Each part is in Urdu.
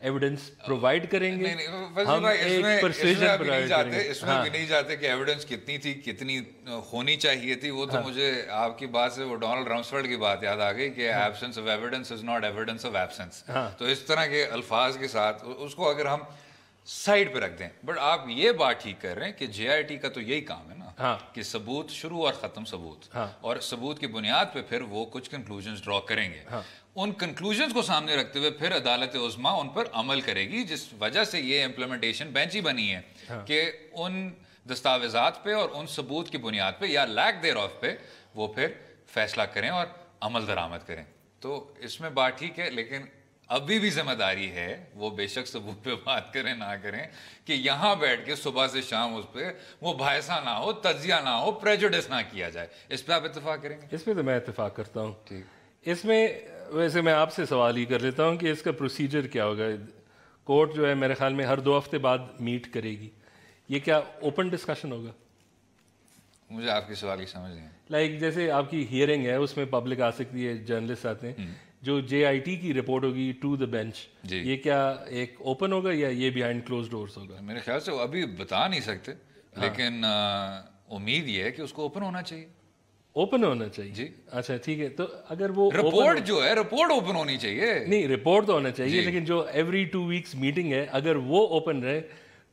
ایویڈنس پرووائڈ کریں گے. ہم ایک پرسیجن پرووائڈ کریں گے. اس میں بھی نہیں جاتے کہ ایویڈنس کتنی تھی, کتنی ہونی چاہیے تھی. وہ تو مجھے آپ کی بات سے وہ ڈونلڈ رمسفیلڈ کی بات یاد آ گئی کہ absence of evidence is not evidence of absence. تو اس طرح کے الفاظ کے ساتھ اس کو اگر ہم سائڈ پہ رکھ دیں. بٹ آپ یہ بات ٹھیک کر رہے ہیں کہ جے آئی ٹی کا تو یہی کام ہے نا کہ ثبوت شروع اور ختم ثبوت, اور ثبوت کی بنیاد پہ پھر وہ کچھ کنکلوژنز ڈرا کریں گے. ان کنکلوژنز کو سامنے رکھتے ہوئے پھر عدالت عظمیٰ ان پر عمل کرے گی, جس وجہ سے یہ امپلیمنٹیشن بینچ ہی بنی ہے کہ ان دستاویزات پہ اور ان ثبوت کی بنیاد پہ یا لیک دیر آف پہ وہ پھر فیصلہ کریں اور عمل درآمد کریں. تو اس میں بات ٹھیک ہے, لیکن ابھی بھی ذمہ داری ہے, وہ بے شک ثبوت پہ بات کریں نہ کریں, کہ یہاں بیٹھ کے صبح سے شام اس پہ وہ بحثہ نہ ہو, تجزیہ نہ ہو, پریجوڈس نہ کیا جائے. اس پہ آپ اتفاق کریں گے؟ اس پہ تو میں اتفاق کرتا ہوں. ٹھیک, اس میں ویسے میں آپ سے سوال ہی کر لیتا ہوں کہ اس کا پروسیجر کیا ہوگا. کورٹ جو ہے میرے خیال میں ہر 2 ہفتے بعد میٹ کرے گی. یہ کیا اوپن ڈسکشن ہوگا؟ مجھے آپ کی سوال کی سمجھ نہیں. لائک جیسے آپ کی ہیئرنگ ہے, اس میں پبلک آ سکتی ہے, جرنلسٹ آتے ہیں, جو جے آئی ٹی کی رپورٹ ہوگی ٹو دا بینچ, یہ کیا ایک اوپن ہوگا یا یہ بیہائنڈ کلوز ڈورز ہوگا؟ میرے خیال سے ابھی بتا نہیں سکتے, لیکن امید یہ ہے کہ اس کو اوپن ہونا چاہیے. اوپن ہونا چاہیے جی. اچھا ٹھیک ہے, تو اگر وہ رپورٹ جو ہے رپورٹ اوپن ہونی چاہیے. نہیں, رپورٹ تو ہونا چاہیے, لیکن جو ایوری 2 ویکس میٹنگ ہے اگر وہ اوپن رہے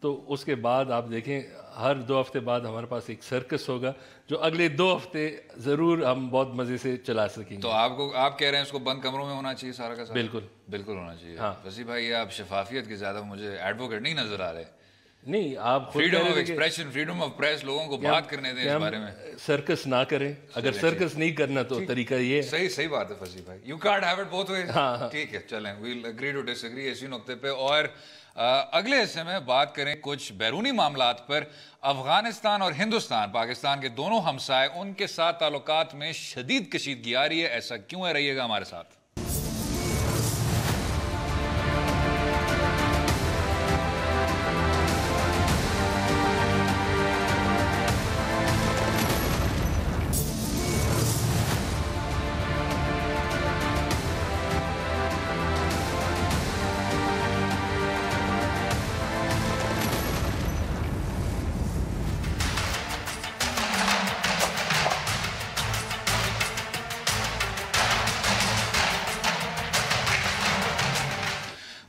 تو اس کے بعد آپ دیکھیں ہر 2 ہفتے بعد ہمارے پاس ایک سرکس ہوگا جو اگلے 2 ہفتے ضرور ہم بہت مزے سے چلا سکیں گے. تو آپ کہہ رہے ہیں اس کو بند کمروں میں ہونا چاہیے سارا کا سارا؟ بالکل ہونا چاہیے. وسیع بھائی, یہ آپ شفافیت کے زیادہ مجھے ایڈوکیٹ نہیں نظر آ رہے. نہیں, آپ freedom of expression, freedom of press, لوگوں کو بات کرنے دیں اس بارے میں. سرکس نہ کریں, اگر سرکس نہیں کرنا تو طریقہ یہ ہے. صحیح بات ہے فصیح بھائی, you can't have it both ways. ٹھیک ہے, چلیں we'll agree to disagree اسی نقطے پہ. اور اگلے حصے میں بات کریں کچھ بیرونی معاملات پر. افغانستان اور ہندوستان, پاکستان کے دونوں ہمسائے, ان کے ساتھ تعلقات میں شدید کشیدگی آ رہی ہے. ایسا کیوں ہے؟ رہیے گا ہمارے ساتھ.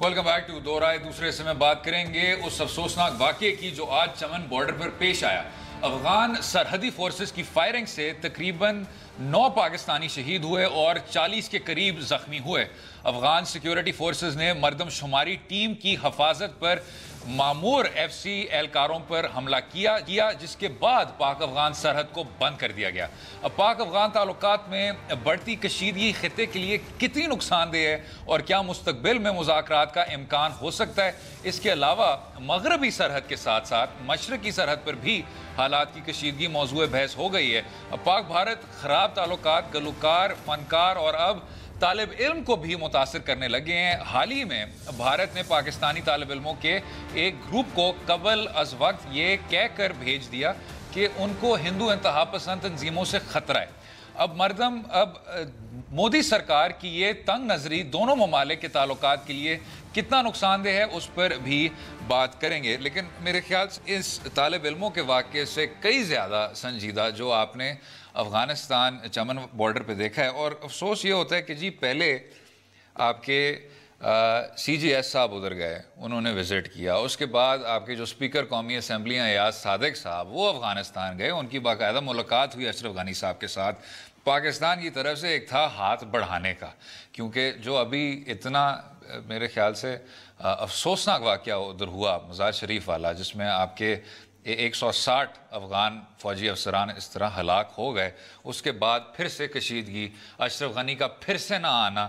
ویلکم بیک ٹو دو رائے. دوسرے حصے میں بات کریں گے اس افسوسناک واقعے کی جو آج چمن بارڈر پر پیش آیا. افغان سرحدی فورسز کی فائرنگ سے تقریباً 9 پاکستانی شہید ہوئے اور 40 کے قریب زخمی ہوئے. افغان سیکیورٹی فورسز نے مردم شماری ٹیم کی حفاظت پر معمور ایف سی اہلکاروں پر حملہ کیا, جس کے بعد پاک افغان سرحد کو بند کر دیا گیا. اب پاک افغان تعلقات میں بڑھتی کشیدگی خطے کے لیے کتنی نقصان دہ ہے اور کیا مستقبل میں مذاکرات کا امکان ہو سکتا ہے؟ اس کے علاوہ مغربی سرحد کے ساتھ ساتھ مشرقی سرحد پر بھی حالات کی کشیدگی موضوع بحث ہو گئی ہے. اب پاک بھارت خراب تعلقات گلوکار, فنکار اور اب طالب علم کو بھی متاثر کرنے لگے ہیں. حال ہی میں بھارت نے پاکستانی طالب علموں کے ایک گروپ کو قبل از وقت یہ کہہ کر بھیج دیا کہ ان کو ہندو انتہا پسند تنظیموں سے خطرہ ہے. اب مودی سرکار کی یہ تنگ نظری دونوں ممالک کے تعلقات کے لیے کتنا نقصان دہ ہے اس پر بھی بات کریں گے. لیکن میرے خیال سے اس طالب علموں کے واقعے سے کئی زیادہ سنجیدہ جو آپ نے افغانستان چمن بارڈر پہ دیکھا ہے. اور افسوس یہ ہوتا ہے کہ جی پہلے آپ کے سی جی ایس صاحب ادھر گئے, انہوں نے وزٹ کیا. اس کے بعد آپ کے جو اسپیکر قومی اسمبلی ہیں ایاز صادق صاحب, وہ افغانستان گئے, ان کی باقاعدہ ملاقات ہوئی اشرف غنی صاحب کے ساتھ. پاکستان کی طرف سے ایک تھا ہاتھ بڑھانے کا, کیونکہ جو ابھی اتنا میرے خیال سے افسوسناک واقعہ ادھر ہوا مزار شریف والا, جس میں آپ کے 160 افغان فوجی افسران اس طرح ہلاک ہو گئے. اس کے بعد پھر سے کشیدگی, اشرف غنی کا پھر سے نہ آنا.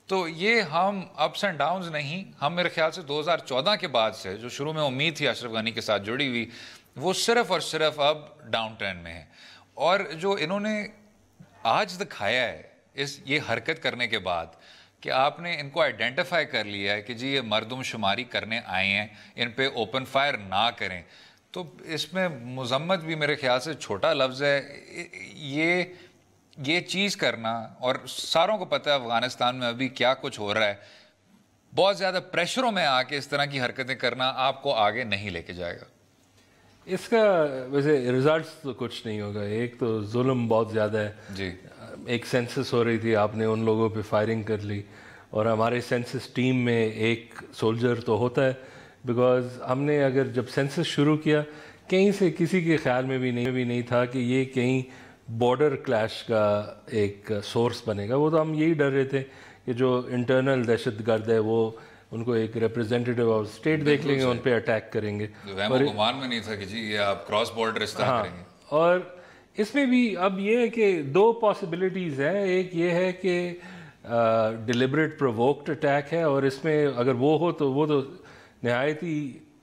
تو یہ ہم اپس اینڈ ڈاؤنز نہیں, ہم میرے خیال سے 2014 کے بعد سے جو شروع میں امید تھی اشرف غنی کے ساتھ جڑی ہوئی, وہ صرف اور صرف اب ڈاؤن ٹرین میں ہے. اور جو انہوں نے آج دکھایا ہے یہ حرکت کرنے کے بعد کہ آپ نے ان کو آئیڈینٹیفائی کر لیا ہے کہ جی یہ مردم شماری کرنے آئے ہیں, ان پہ اوپن فائر نہ کریں, تو اس میں مذمت بھی میرے خیال سے چھوٹا لفظ ہے. یہ چیز کرنا, اور ساروں کو پتہ ہے افغانستان میں ابھی کیا کچھ ہو رہا ہے, بہت زیادہ پریشروں میں آ کے اس طرح کی حرکتیں کرنا آپ کو آگے نہیں لے کے جائے گا. اس کا ویسے ریزلٹس تو کچھ نہیں ہوگا. ایک تو ظلم بہت زیادہ ہے. جی ایک سینسس ہو رہی تھی, آپ نے ان لوگوں پہ فائرنگ کر لی, اور ہمارے سینسس ٹیم میں ایک سولجر تو ہوتا ہے, بیکاز ہم نے اگر جب سینسس شروع کیا کہیں سے کسی کے خیال میں بھی نہیں تھا کہ یہ کہیں بارڈر کلیش کا ایک سورس بنے گا. وہ تو ہم یہی ڈر رہے تھے کہ جو انٹرنل دہشت گرد ہے وہ ان کو ایک ریپرزینٹیو آف اسٹیٹ دیکھ لیں گے, ان پہ اٹیک کریں گے. وہم و گمان میں نہیں تھا کہ جی یہ آپ کراس بارڈر اس طرح کریں گے. اور اس میں بھی اب یہ ہے کہ دو پاسبلٹیز ہیں. ایک یہ ہے کہ ڈیلیبریٹ پرووکڈ اٹیک ہے, اور اس میں اگر وہ ہو تو وہ تو نہایت ہی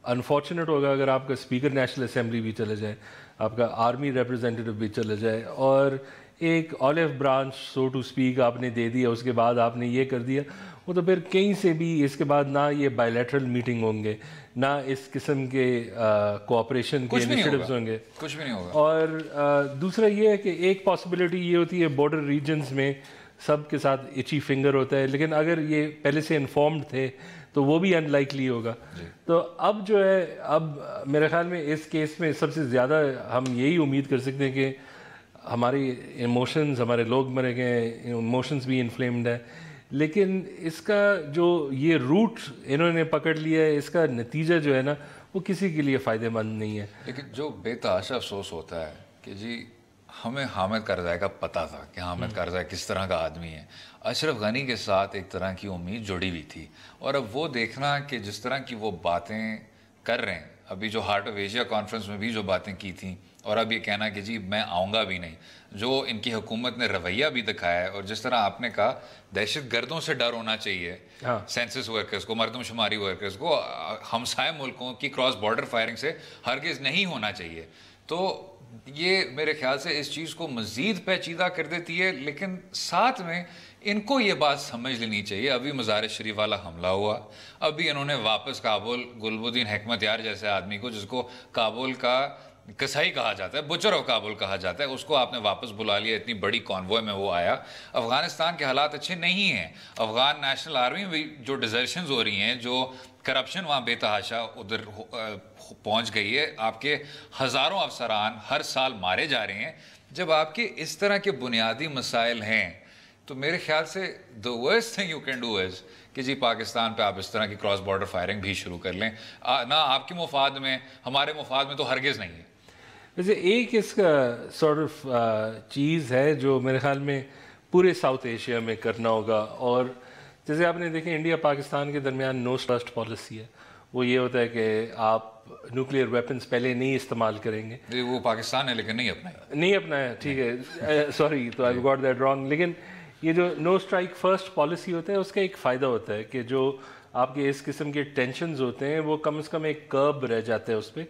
انفارچونیٹ ہوگا اگر آپ کا اسپیکر نیشنل اسمبلی بھی چلے جائے, آپ کا آرمی ریپرزینٹیو بھی چلے جائے, اور ایک olive branch so to speak آپ نے دے دیا, اس کے بعد آپ نے یہ کر دیا, وہ تو پھر کہیں سے بھی اس کے بعد نہ یہ بائیلیٹرل میٹنگ ہوں گے, نہ اس قسم کے کوآپریشن کے انیشیٹوز ہوں گے, کچھ بھی نہیں ہوگا. اور دوسرا یہ ہے کہ ایک پاسبلٹی یہ ہوتی ہے بارڈر ریجنز میں سب کے ساتھ ایچی فنگر ہوتا ہے, لیکن اگر یہ پہلے سے انفارمڈ تھے تو وہ بھی ان لائکلی ہوگا. تو اب جو ہے, اب میرے خیال میں اس کیس میں سب سے زیادہ ہم یہی امید کر سکتے ہیں کہ ہماری ایموشنز, ہمارے لوگ مرے گئے, ایموشنز بھی انفلیمڈ ہے, لیکن اس کا جو یہ روٹ انہوں نے پکڑ لیا ہے, اس کا نتیجہ جو ہے نا وہ کسی کے لیے فائدہ مند نہیں ہے. لیکن جو بے تحاشا افسوس ہوتا ہے کہ جی ہمیں حامد کرزائی کا پتہ تھا کہ حامد کرزائی کس طرح کا آدمی ہے. اشرف غنی کے ساتھ ایک طرح کی امید جڑی ہوئی تھی, اور اب وہ دیکھنا کہ جس طرح کی وہ باتیں کر رہے ہیں, ابھی جو ہارٹ آف ایشیا کانفرنس میں بھی جو باتیں کی تھیں, اور اب یہ کہنا کہ جی میں آؤں گا بھی نہیں, جو ان کی حکومت نے رویہ بھی دکھایا ہے, اور جس طرح آپ نے کہا دہشت گردوں سے ڈر ہونا چاہیے سینسس ورکرز کو, مردم شماری ورکرز کو, ہمسائے ملکوں کی کراس بارڈر فائرنگ سے ہرگز نہیں ہونا چاہیے. تو یہ میرے خیال سے اس چیز کو مزید پیچیدہ کر دیتی ہے. لیکن ساتھ میں ان کو یہ بات سمجھ لینی چاہیے, ابھی مزار شریف والا حملہ ہوا, ابھی انہوں نے واپس کابل گلب الدین حکمت یار جیسے آدمی کو, جس کو کابل کا کسائی کہا جاتا ہے, بچر آف کابل کہا جاتا ہے, اس کو آپ نے واپس بلا لیا. اتنی بڑی کانوائے میں وہ آیا. افغانستان کے حالات اچھے نہیں ہیں. افغان نیشنل آرمی میں جو ڈیزرشنز ہو رہی ہیں, جو کرپشن وہاں بے تحاشا ادھر پہنچ گئی ہے, آپ کے ہزاروں افسران ہر سال مارے جا رہے ہیں. جب آپ کے اس طرح کے بنیادی مسائل ہیں تو میرے خیال سے the worst thing you can do is کہ جی پاکستان پہ آپ اس طرح کی کراس بارڈر فائرنگ بھی شروع کر لیں. نہ آپ کے مفاد میں, ہمارے مفاد میں تو ہرگز نہیں ہے. ویسے ایک اس کا سارٹ آف چیز ہے جو میرے خیال میں پورے ساؤتھ ایشیا میں کرنا ہوگا, اور جیسے آپ نے دیکھیں انڈیا پاکستان کے درمیان نو ٹرسٹ پالیسی ہے. وہ یہ ہوتا ہے کہ آپ نیوکلیئر ویپنز پہلے نہیں استعمال کریں گے. وہ پاکستان ہے لیکن نہیں اپنایا, ٹھیک ہے, سوری تو آئی گاٹ دیٹ رانگ. لیکن یہ جو نو اسٹرائک فرسٹ پالیسی ہوتا ہے اس کا ایک فائدہ ہوتا ہے کہ جو آپ کے اس قسم کے ٹینشنز ہوتے ہیں وہ کم از کم ایک کرب رہ جاتے ہیں اس پہ,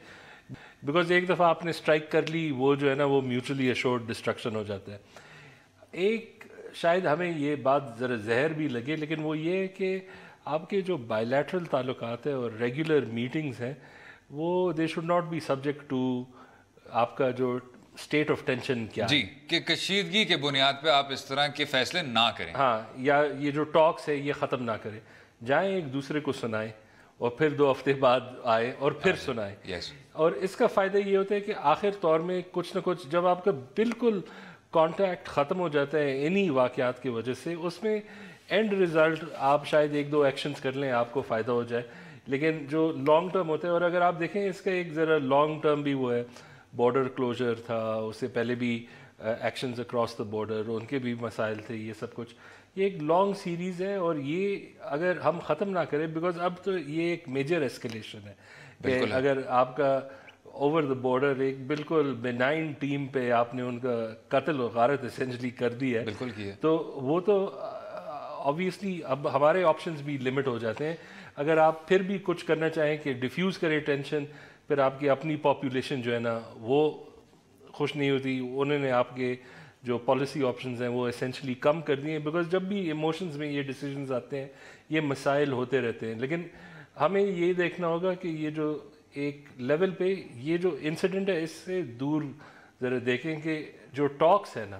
بیکاز ایک دفعہ آپ نے اسٹرائک کر لی وہ جو ہے نا وہ میوچولی ایشورڈ ڈسٹرکشن ہو جاتا ہے. ایک شاید ہمیں یہ بات ذرا زہر بھی لگے, لیکن وہ یہ ہے کہ آپ کے جو بائیلیٹرل تعلقات ہیں اور ریگولر میٹنگز ہیں وہ they should not be subject to آپ کا جو اسٹیٹ آف ٹینشن کیا ہے. جی, کہ کشیدگی کے بنیاد پہ آپ اس طرح کے فیصلے نہ کریں. ہاں, یا یہ جو ٹاکس ہے یہ ختم نہ کریں, جائیں ایک دوسرے کو سنائیں اور پھر 2 ہفتے بعد آئے اور پھر سنائیں. اور اس کا فائدہ یہ ہوتا ہے کہ آخر طور میں کچھ نہ کچھ جب آپ کا بالکل کانٹیکٹ ختم ہو جاتا ہے انہی واقعات کی وجہ سے, اس میں اینڈ رزلٹ آپ شاید 1-2 ایکشنز کر لیں, آپ کو فائدہ ہو جائے, لیکن جو لانگ ٹرم ہوتا ہے. اور اگر آپ دیکھیں اس کا ایک ذرا لانگ ٹرم بھی وہ ہے, بارڈر کلوجر تھا, اس سے پہلے بھی ایکشنز اکراس دا بارڈر, ان کے بھی مسائل تھے, یہ سب کچھ یہ ایک لانگ سیریز ہے. اور یہ اگر ہم ختم نہ کریں, بیکاز اب تو یہ ایک میجر ایسکیلیشن ہے کہ اگر آپ کا اوور دا بارڈر ایک بالکل بینائن ٹیم پہ آپ نے ان کا قتل و غارت اسینشلی کر دی ہے, بالکل کی ہے, تو وہ تو آبویسلی اب ہمارے آپشنز بھی لمٹ ہو جاتے ہیں. اگر آپ پھر بھی کچھ کرنا چاہیں کہ ڈیفیوز کرے ٹینشن, پھر آپ کی اپنی پاپولیشن جو ہے نا وہ خوش نہیں ہوتی. انہوں نے آپ کے جو پالیسی آپشنز ہیں وہ اسینشلی کم کر دیے ہیں, بیکاز جب بھی ایموشنز میں یہ ڈیسیجنز آتے ہیں یہ مسائل ہوتے رہتے ہیں. لیکن ہمیں یہ دیکھنا ہوگا کہ یہ جو ایک لیول پہ یہ جو انسیڈنٹ ہے اس سے دور ذرا دیکھیں کہ جو ٹاکس ہے نا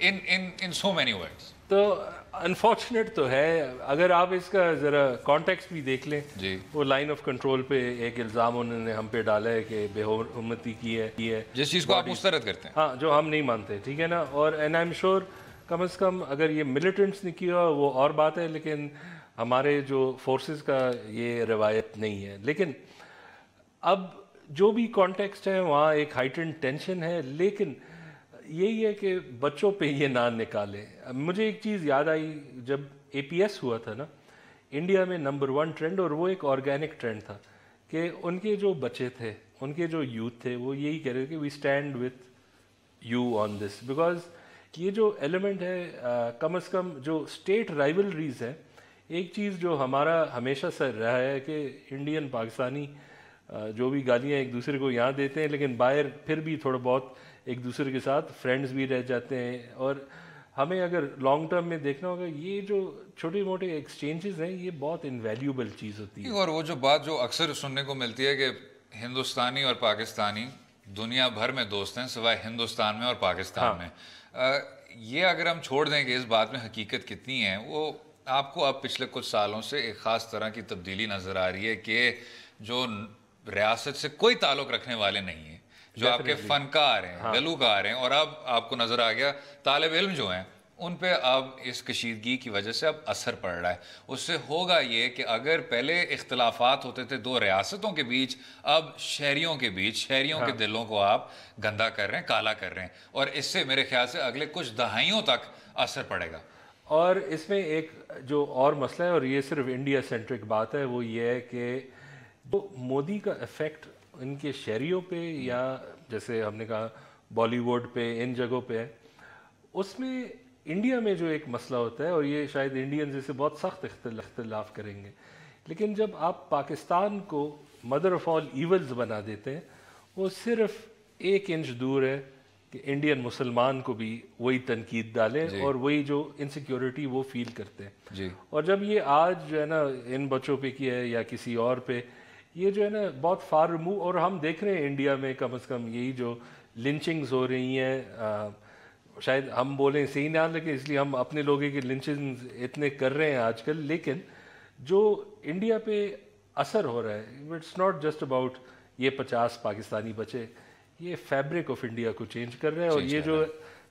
in so many words. تو انفارچونیٹ تو ہے. اگر آپ اس کا ذرا کانٹیکسٹ بھی دیکھ لیں, جی وہ لائن آف کنٹرول پہ ایک الزام انہوں نے ہم پہ ڈالا ہے کہ بے حرمتی کی ہے, جس چیز کو آپ مسترد کرتے ہیں, ہاں, جو ہم نہیں مانتے, ٹھیک ہے نا. اور اینڈ آئی ایم شیور کم از کم اگر یہ ملیٹنٹس نے کیا وہ اور بات ہے, لیکن ہمارے جو فورسز کا یہ روایت نہیں ہے. لیکن اب جو بھی کانٹیکسٹ ہے وہاں ایک ہائٹنڈ ٹینشن ہے, لیکن یہی ہے کہ بچوں پہ یہ نہ نکالیں. مجھے ایک چیز یاد آئی جب اے پی ایس ہوا تھا نا انڈیا میں, نمبر 1 ٹرینڈ, اور وہ ایک آرگینک ٹرینڈ تھا کہ ان کے جو بچے تھے, ان کے جو یوتھ تھے, وہ یہی کہہ رہے تھے کہ we stand with you on this, because یہ جو ایلیمنٹ ہے کم از کم جو اسٹیٹ رائیولریز ہے, ایک چیز جو ہمارا ہمیشہ سے رہا ہے کہ انڈین پاکستانی جو بھی گالیاں ایک دوسرے کو یہاں دیتے ہیں, لیکن باہر پھر بھی تھوڑا بہت ایک دوسرے کے ساتھ فرینڈز بھی رہ جاتے ہیں. اور ہمیں اگر لانگ ٹرم میں دیکھنا ہوگا یہ جو چھوٹے موٹے ایکسچینجز ہیں یہ بہت انویلیوبل چیز ہوتی ہے. اور وہ جو بات جو اکثر سننے کو ملتی ہے کہ ہندوستانی اور پاکستانی دنیا بھر میں دوست ہیں سوائے ہندوستان میں اور پاکستان میں, یہ اگر ہم چھوڑ دیں کہ اس بات میں حقیقت کتنی ہے, وہ آپ کو اب پچھلے کچھ سالوں سے ایک خاص طرح کی تبدیلی نظر آ رہی ہے کہ جو ریاست سے کوئی تعلق رکھنے والے نہیں ہیں, جو آپ کے فنکار ہیں, گلوکار ہیں, اور اب آپ کو نظر آ گیا طالب علم جو ہیں ان پہ اب اس کشیدگی کی وجہ سے اب اثر پڑ رہا ہے. اس سے ہوگا یہ کہ اگر پہلے اختلافات ہوتے تھے دو ریاستوں کے بیچ, اب شہریوں کے بیچ, شہریوں کے دلوں کو آپ گندا کر رہے ہیں, کالا کر رہے ہیں, اور اس سے میرے خیال سے اگلے کچھ دہائیوں تک اثر پڑے گا. اور اس میں ایک جو اور مسئلہ ہے, اور یہ صرف انڈیا سینٹرک بات ہے, وہ یہ ہے کہ وہ مودی کا افیکٹ ان کے شہریوں پہ یا جیسے ہم نے کہا بالی ووڈ پہ, ان جگہوں پہ ہے. اس میں انڈیا میں جو ایک مسئلہ ہوتا ہے, اور یہ شاید انڈینز اسے بہت سخت اختلاف کریں گے, لیکن جب آپ پاکستان کو مدر آف آل ایولز بنا دیتے ہیں, وہ صرف 1 انچ دور ہے کہ انڈین مسلمان کو بھی وہی تنقید ڈالیں اور وہی جو انسیکیورٹی وہ فیل کرتے ہیں. اور جب یہ آج جو ہے نا ان بچوں پہ کیا ہے یا کسی اور پہ, یہ جو ہے نا بہت فار ریموو, اور ہم دیکھ رہے ہیں انڈیا میں کم از کم یہی جو لنچنگز ہو رہی ہیں, شاید ہم بولیں صحیح نہ لگے اس لیے ہم اپنے لوگوں کے لنچنگز اتنے کر رہے ہیں آج کل, لیکن جو انڈیا پہ اثر ہو رہا ہے اٹس ناٹ جسٹ اباؤٹ یہ 50 پاکستانی بچے, یہ فیبرک آف انڈیا کو چینج کر رہے ہیں, اور یہ جو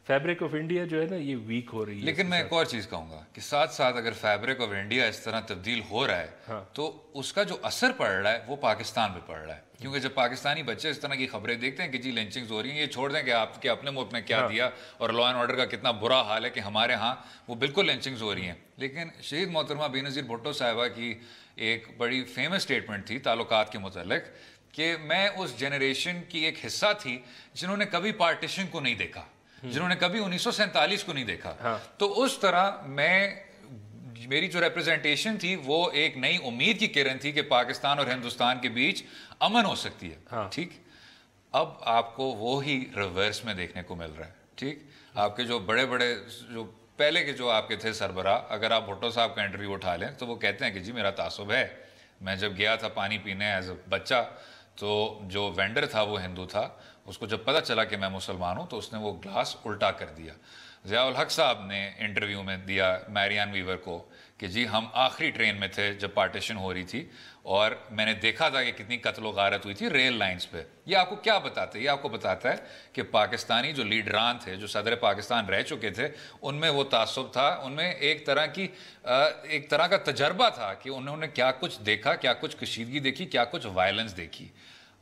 فیبرک آف انڈیا جو ہے نا یہ ویک ہو رہی ہے. لیکن میں ایک اور چیز کہوں گا کہ ساتھ ساتھ اگر فیبرک آف انڈیا اس طرح تبدیل ہو رہا ہے تو اس کا جو اثر پڑ رہا ہے وہ پاکستان پہ پڑ رہا ہے, کیونکہ جب پاکستانی بچے اس طرح کی خبریں دیکھتے ہیں کہ جی لنچنگز ہو رہی ہیں, یہ چھوڑ دیں کہ آپ کے اپنے ملک نے کیا دیا اور لا اینڈ آرڈر کا کتنا برا حال ہے کہ ہمارے ہاں وہ بالکل لنچنگز ہو رہی ہیں. لیکن شہید محترمہ بینظیر بھٹو صاحبہ کی ایک بڑی فیمس اسٹیٹمنٹ تھی تعلقات کے متعلق کہ میں اس جنریشن کی ایک حصہ تھی جنہوں نے کبھی پارٹیشن کو نہیں دیکھا, جنہوں نے کبھی 1947 کو نہیں دیکھا. تو اس طرح میری جو ریپرزنٹیشن تھی وہ ایک نئی امید کی کرن تھی کہ پاکستان اور ہندوستان کے بیچ امن ہو سکتی ہے. ٹھیک, اب آپ کو وہی ریورس میں دیکھنے کو مل رہا ہے. ٹھیک, آپ کے جو بڑے بڑے جو پہلے کے جو آپ کے تھے سربراہ, اگر آپ بھٹو صاحب کا انٹرویو اٹھا لیں تو وہ کہتے ہیں کہ جی میرا تعصب ہے, میں جب گیا تھا پانی پینے ایز اے بچہ تو جو وینڈر تھا وہ ہندو تھا, اس کو جب پتہ چلا کہ میں مسلمان ہوں تو اس نے وہ گلاس الٹا کر دیا. ضیاء الحق صاحب نے انٹرویو میں دیا میریان ویور کو کہ جی ہم آخری ٹرین میں تھے جب پارٹیشن ہو رہی تھی اور میں نے دیکھا تھا کہ کتنی قتل و غارت ہوئی تھی ریل لائنز پہ. یہ آپ کو کیا بتاتا ہے؟ یہ آپ کو بتاتا ہے کہ پاکستانی جو لیڈران تھے, جو صدر پاکستان رہ چکے تھے, ان میں وہ تعصب تھا, ان میں ایک طرح کا تجربہ تھا کہ انہوں نے کیا کچھ دیکھا, کیا کچھ کشیدگی دیکھی, کیا کچھ وائلنس دیکھی.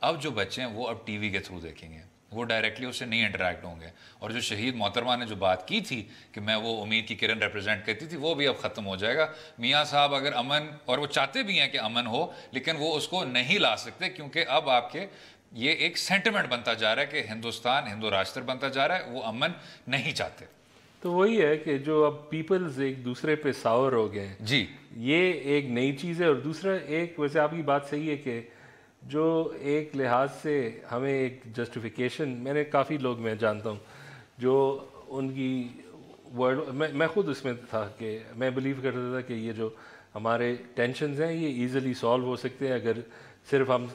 اب جو بچے ہیں وہ اب ٹی وی کے تھرو دیکھیں گے, وہ ڈائریکٹلی اس سے نہیں انٹریکٹ ہوں گے. اور جو شہید محترمہ نے جو بات کی تھی کہ میں وہ امید کی کرن ریپرزینٹ کرتی تھی, وہ بھی اب ختم ہو جائے گا. میاں صاحب اگر امن, اور وہ چاہتے بھی ہیں کہ امن ہو, لیکن وہ اس کو نہیں لا سکتے کیونکہ اب آپ کے یہ ایک سینٹیمنٹ بنتا جا رہا ہے کہ ہندوستان ہندو راشٹر بنتا جا رہا ہے, وہ امن نہیں چاہتے. تو وہی ہے کہ جو اب پیپلز ایک دوسرے پہ ساور ہو گئے ہیں, جی یہ ایک نئی چیز ہے. اور دوسرا ایک, ویسے آپ کی بات صحیح ہے کہ جو ایک لحاظ سے ہمیں ایک جسٹیفیکیشن, میں نے کافی لوگ میں جانتا ہوں جو ان کی ورڈ, میں خود اس میں تھا کہ میں بلیو کرتا تھا کہ یہ جو ہمارے ٹینشنز ہیں یہ ایزیلی سالو ہو سکتے ہیں اگر صرف ہم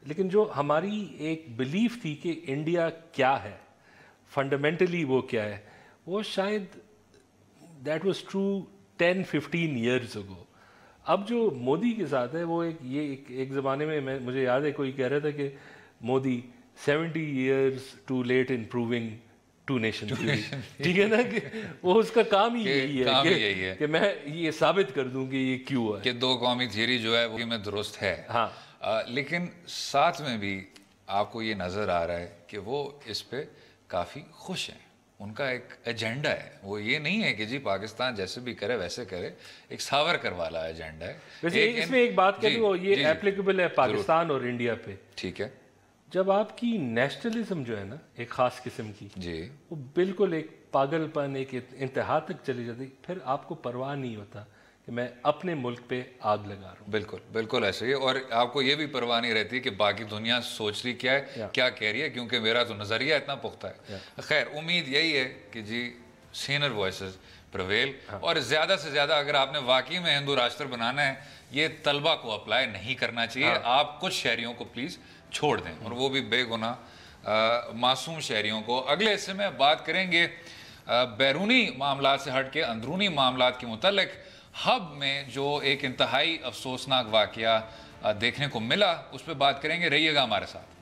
لیکن جو ہماری ایک بلیف تھی کہ انڈیا کیا ہے, فنڈامنٹلی وہ کیا ہے، وہ شاید that was true 10-15 years ago. اب جو مودی کے ساتھ ہے وہ ایک زمانے میں مجھے یاد ہے کوئی کہہ رہا تھا کہ Modi 70 years too late in proving two nation theory. ٹھیک ہے نا، کہ وہ اس کا کام ہی یہی ہے کہ میں یہ ثابت کر دوں کہ یہ کیوں ہے، کہ دو قومی تھیوری جو ہے وہ میں درست ہے. ہاں لیکن ساتھ میں بھی آپ کو یہ نظر آ رہا ہے کہ وہ اس پہ کافی خوش ہیں. ان کا ایک ایجنڈا ہے، وہ یہ نہیں ہے کہ جی پاکستان جیسے بھی کرے ویسے کرے، ایک ساورکر والا ایجنڈا ہے. ویسے اس میں ایک بات کہہ دوں، یہ ایپلیکیبل ہے پاکستان اور انڈیا پہ. ٹھیک ہے. جب آپ کی نیشنلزم جو ہے نا ایک خاص قسم کی، جی وہ بالکل ایک پاگل پن ایک انتہا تک چلی جاتی، پھر آپ کو پرواہ نہیں ہوتا کہ میں اپنے ملک پہ آگ لگا رہا ہوں. بالکل بالکل ایسے ہی. اور آپ کو یہ بھی پرواہ نہیں رہتی کہ باقی دنیا سوچ رہی کیا ہے، کیا کہہ رہی ہے، کیونکہ میرا تو نظریہ اتنا پختہ ہے. خیر امید یہی ہے کہ جی سینئر وائسز پرویل، اور زیادہ سے زیادہ اگر آپ نے واقعی میں ہندو راشٹر بنانا ہے، یہ طلبہ کو اپلائی نہیں کرنا چاہیے. آپ کچھ شہریوں کو پلیز چھوڑ دیں، اور وہ بھی بے گناہ معصوم شہریوں کو. اگلے حصے میں بات کریں گے بیرونی معاملات سے ہٹ کے اندرونی معاملات کے متعلق. ہب میں جو ایک انتہائی افسوسناک واقعہ دیکھنے کو ملا، اس پہ بات کریں گے. رہیے گا ہمارے ساتھ.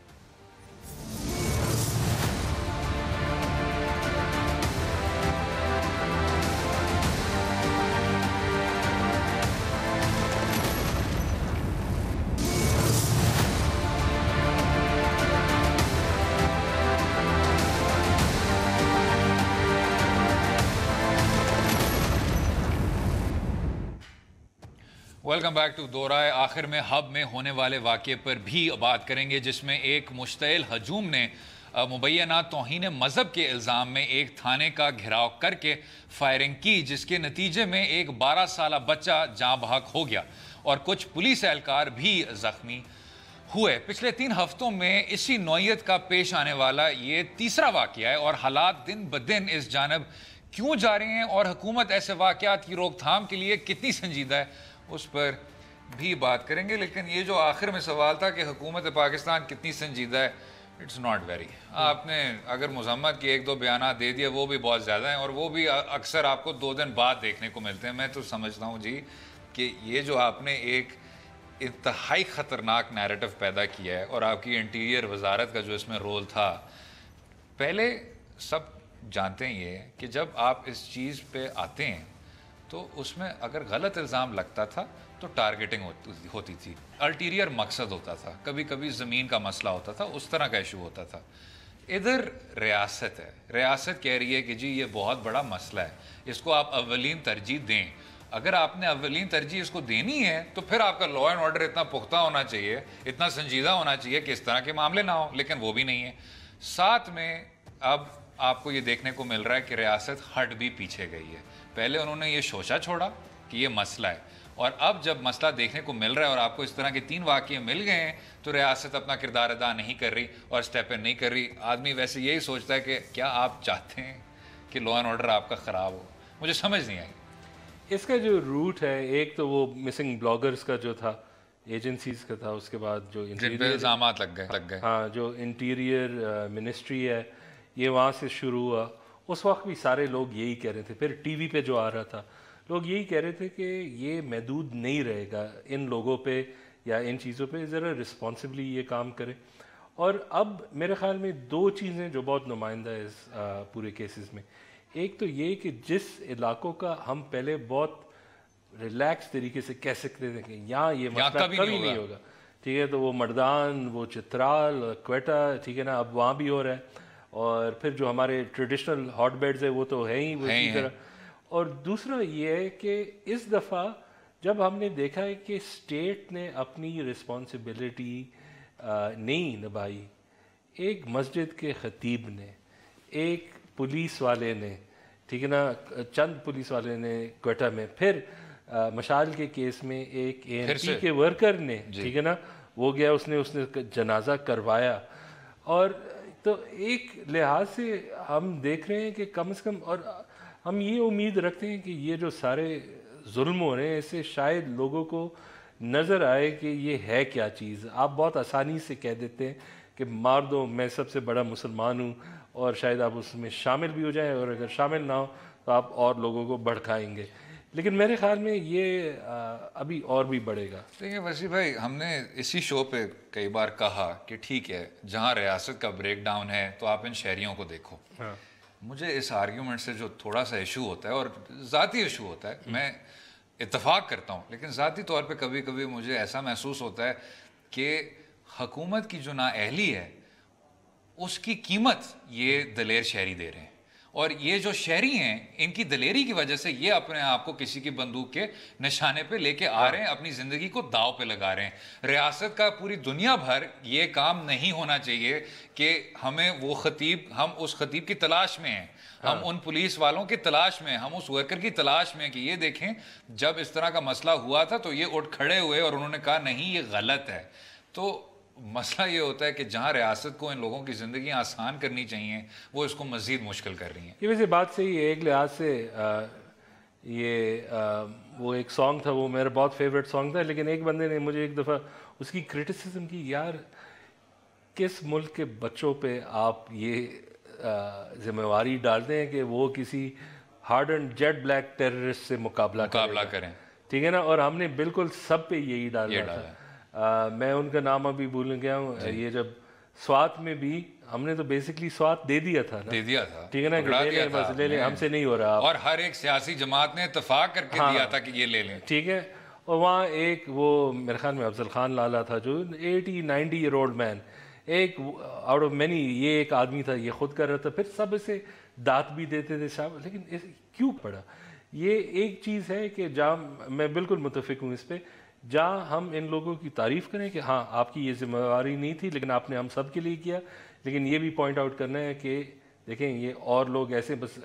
ویلکم بیک ٹو دو رائے. آخر میں ہب میں ہونے والے واقعے پر بھی بات کریں گے، جس میں ایک مشتعل ہجوم نے مبینہ توہین مذہب کے الزام میں ایک تھانے کا گھیراؤ کر کے فائرنگ کی، جس کے نتیجے میں ایک 12 سالہ بچہ جاں بحق ہو گیا اور کچھ پولیس اہلکار بھی زخمی ہوئے. پچھلے 3 ہفتوں میں اسی نوعیت کا پیش آنے والا یہ تیسرا واقعہ ہے، اور حالات دن بدن اس جانب کیوں جا رہے ہیں اور حکومت ایسے واقعات کی روک تھام کے لیے کتنی سنجیدہ ہے، اس پر بھی بات کریں گے. لیکن یہ جو آخر میں سوال تھا کہ حکومت پاکستان کتنی سنجیدہ ہے، اٹس ناٹ ویری. آپ نے اگر مذمت کی 1-2 بیانات دے دیے، وہ بھی بہت زیادہ ہیں، اور وہ بھی اکثر آپ کو 2 دن بعد دیکھنے کو ملتے ہیں. میں تو سمجھتا ہوں جی کہ یہ جو آپ نے ایک انتہائی خطرناک نیریٹو پیدا کیا ہے، اور آپ کی انٹیریئر وزارت کا جو اس میں رول تھا، پہلے سب جانتے ہیں یہ کہ جب آپ اس چیز پہ آتے ہیں تو اس میں اگر غلط الزام لگتا تھا تو ٹارگیٹنگ ہوتی تھی، الٹیریئر مقصد ہوتا تھا، کبھی کبھی زمین کا مسئلہ ہوتا تھا، اس طرح کا ایشو ہوتا تھا. ادھر ریاست ہے، ریاست کہہ رہی ہے کہ جی یہ بہت بڑا مسئلہ ہے، اس کو آپ اولین ترجیح دیں. اگر آپ نے اولین ترجیح اس کو دینی ہے تو پھر آپ کا لا اینڈ آرڈر اتنا پختہ ہونا چاہیے، اتنا سنجیدہ ہونا چاہیے کہ اس طرح کے معاملے نہ ہوں. لیکن وہ بھی نہیں ہے. ساتھ میں اب آپ کو یہ دیکھنے کو مل رہا ہے کہ ریاست ہٹ بھی پیچھے گئی ہے. پہلے انہوں نے یہ شوشہ چھوڑا کہ یہ مسئلہ ہے، اور اب جب مسئلہ دیکھنے کو مل رہا ہے اور آپ کو اس طرح کے 3 واقعے مل گئے ہیں تو ریاست اپنا کردار ادا نہیں کر رہی اور اسٹیپ ان نہیں کر رہی. آدمی ویسے یہی سوچتا ہے کہ کیا آپ چاہتے ہیں کہ لا اینڈ آرڈر آپ کا خراب ہو؟ مجھے سمجھ نہیں آئی. اس کا جو روٹ ہے، ایک تو وہ مسنگ بلاگرز کا جو تھا، ایجنسیز کا تھا، اس کے بعد جو جن پہ الزامات لگ گئے، ہاں جو انٹیریئر منسٹری ہے، یہ وہاں سے شروع ہوا. اس وقت بھی سارے لوگ یہی کہہ رہے تھے. پھر ٹی وی پہ جو آ رہا تھا، لوگ یہی کہہ رہے تھے کہ یہ محدود نہیں رہے گا ان لوگوں پہ یا ان چیزوں پہ، ذرا رسپانسبلی یہ کام کرے. اور اب میرے خیال میں 2 چیزیں جو بہت نمائندہ ہے اس پورے کیسز میں. ایک تو یہ کہ جس علاقوں کا ہم پہلے بہت ریلیکس طریقے سے کہہ سکتے تھے کہ یہاں یہ مسئلہ کبھی نہیں ہوگا، ٹھیک ہے، تو وہ مردان، وہ چترال، کوئٹہ، ٹھیک ہے نا، اب وہاں بھی ہو رہا ہے. اور پھر جو ہمارے ٹریڈیشنل ہاٹ بیڈز ہے وہ تو ہے ہی اسی طرح. اور دوسرا یہ ہے کہ اس دفعہ جب ہم نے دیکھا ہے کہ اسٹیٹ نے اپنی رسپانسبلٹی نہیں نبھائی، ایک مسجد کے خطیب نے، ایک پولیس والے نے، ٹھیک ہے نا، چند پولیس والے نے کوئٹہ میں، پھر مشال کے کیس میں ایک اے این پی کے ورکر نے، ٹھیک ہے نا، وہ گیا، اس نے جنازہ کروایا. اور تو ایک لحاظ سے ہم دیکھ رہے ہیں کہ کم از کم، اور ہم یہ امید رکھتے ہیں کہ یہ جو سارے ظلم ہو رہے ہیں اس سے شاید لوگوں کو نظر آئے کہ یہ ہے کیا چیز. آپ بہت آسانی سے کہہ دیتے ہیں کہ مار دو، میں سب سے بڑا مسلمان ہوں اور شاید آپ اس میں شامل بھی ہو جائیں، اور اگر شامل نہ ہو تو آپ اور لوگوں کو بھڑکائیں گے. لیکن میرے خیال میں یہ ابھی اور بھی بڑھے گا. دیکھیے وسیع بھائی، ہم نے اسی شو پہ کئی بار کہا کہ ٹھیک ہے جہاں ریاست کا بریک ڈاؤن ہے تو آپ ان شہریوں کو دیکھو. مجھے اس آرگیومنٹ سے جو تھوڑا سا ایشو ہوتا ہے، اور ذاتی ایشو ہوتا ہے، میں اتفاق کرتا ہوں، لیکن ذاتی طور پہ کبھی کبھی مجھے ایسا محسوس ہوتا ہے کہ حکومت کی جو نااہلی ہے اس کی قیمت یہ دلیر شہری دے رہے ہیں، اور یہ جو شہری ہیں ان کی دلیری کی وجہ سے یہ اپنے آپ کو کسی کی بندوق کے نشانے پہ لے کے آ رہے ہیں، اپنی زندگی کو داؤ پہ لگا رہے ہیں. ریاست کا پوری دنیا بھر یہ کام نہیں ہونا چاہیے کہ ہمیں وہ خطیب، ہم اس خطیب کی تلاش میں ہیں، ہم ان پولیس والوں کی تلاش میں، ہم اس ورکر کی تلاش میں کہ یہ دیکھیں جب اس طرح کا مسئلہ ہوا تھا تو یہ اٹھ کھڑے ہوئے اور انہوں نے کہا نہیں یہ غلط ہے. تو مسئلہ یہ ہوتا ہے کہ جہاں ریاست کو ان لوگوں کی زندگی آسان کرنی چاہیے وہ اس کو مزید مشکل کر رہی ہیں. یہ ویسے بات صحیح ہے. ایک لحاظ سے وہ ایک سانگ تھا، وہ میرا بہت فیوریٹ سانگ تھا، لیکن ایک بندے نے مجھے ایک دفعہ اس کی کرٹیسزم کی، یار کس ملک کے بچوں پہ آپ یہ ذمہ واری ڈالتے ہیں کہ وہ کسی hard and jet black terrorist سے مقابلہ کریں. ٹھیک ہے نا. اور ہم نے بالکل سب پہ یہی ڈالا تھا. میں ان کا نام ابھی بھول گیا ہوں. یہ جب سوات میں بھی ہم نے تو بیسکلی سوات دے دیا تھا، ٹھیک ہے نا، بس لے لیں، ہم سے نہیں ہو رہا. اور ہر ایک سیاسی جماعت نے اتفاق کر کے دیا تھا کہ یہ لے لیں، ٹھیک ہے. اور وہاں ایک وہ میرے خیال میں افضل خان لالا تھا جو 80-90 ایئر اولڈ مین، ایک آؤٹ آف مینی یہ ایک آدمی تھا، یہ خود کر رہا تھا. پھر سب اسے دانت بھی دیتے تھے صاحب، لیکن کیوں پڑا؟ یہ ایک چیز ہے کہ جہاں میں بالکل متفق ہوں اس پہ، جہاں ہم ان لوگوں کی تعریف کریں کہ ہاں آپ کی یہ ذمہ داری نہیں تھی لیکن آپ نے ہم سب کے لیے کیا، لیکن یہ بھی پوائنٹ آؤٹ کرنا ہے کہ دیکھیں یہ اور لوگ ایسے بس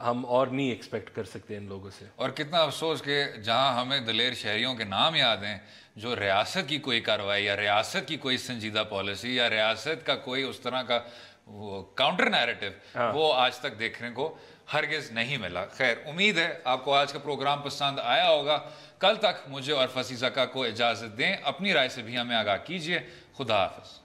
ہم اور نہیں ایکسپیکٹ کر سکتے ان لوگوں سے. اور کتنا افسوس کہ جہاں ہمیں دلیر شہریوں کے نام یاد ہیں جو ریاست کی کوئی کارروائی یا ریاست کی کوئی سنجیدہ پالیسی یا ریاست کا کوئی اس طرح کا کاؤنٹر نیریٹو وہ آج تک دیکھنے کو ہرگز نہیں ملا. خیر، امید ہے آپ کو آج کا پروگرام پسند آیا ہوگا. کل تک مجھے اور فصیح زکا کو اجازت دیں، اپنی رائے سے بھی ہمیں آگاہ کیجیے. خدا حافظ.